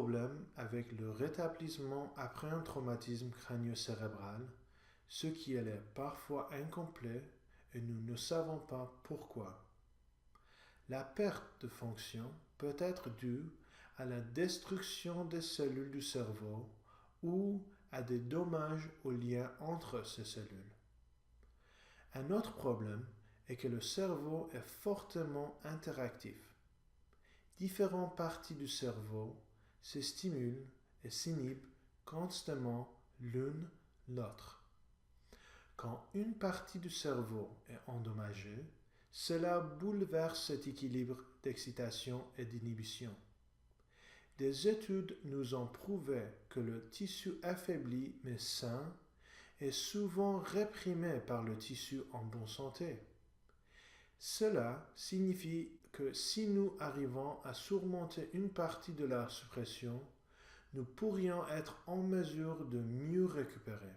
problème avec le rétablissement après un traumatisme crânio-cérébral, ce qui est parfois incomplet et nous ne savons pas pourquoi. La perte de fonction peut être due à la destruction des cellules du cerveau ou à des dommages aux liens entre ces cellules. Un autre problème est que le cerveau est fortement interactif. Différentes parties du cerveau se stimulent et s'inhibent constamment l'une l'autre. Quand une partie du cerveau est endommagée, cela bouleverse cet équilibre d'excitation et d'inhibition. Des études nous ont prouvé que le tissu affaibli mais sain est souvent réprimé par le tissu en bonne santé. Cela signifie que si nous arrivons à surmonter une partie de la suppression, nous pourrions être en mesure de mieux récupérer.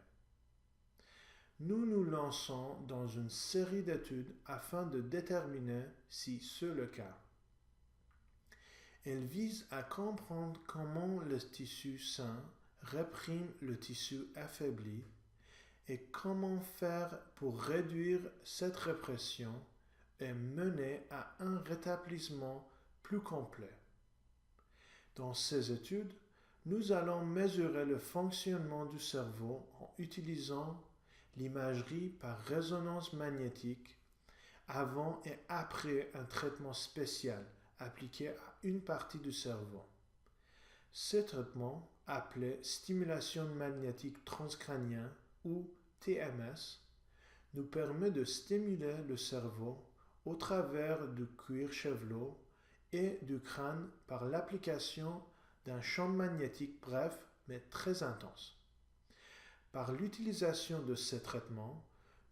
Nous nous lançons dans une série d'études afin de déterminer si c'est le cas. Elle vise à comprendre comment le tissu sain réprime le tissu affaibli et comment faire pour réduire cette répression et mener à un rétablissement plus complet. Dans ces études, nous allons mesurer le fonctionnement du cerveau en utilisant l'imagerie par résonance magnétique avant et après un traitement spécial appliqué à une partie du cerveau. Ce traitement, appelé stimulation magnétique transcrânienne ou TMS, nous permet de stimuler le cerveau au travers du cuir chevelu et du crâne par l'application d'un champ magnétique bref mais très intense. Par l'utilisation de ces traitements,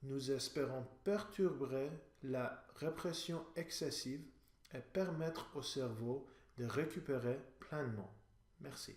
nous espérons perturber la répression excessive et permettre au cerveau de récupérer pleinement. Merci.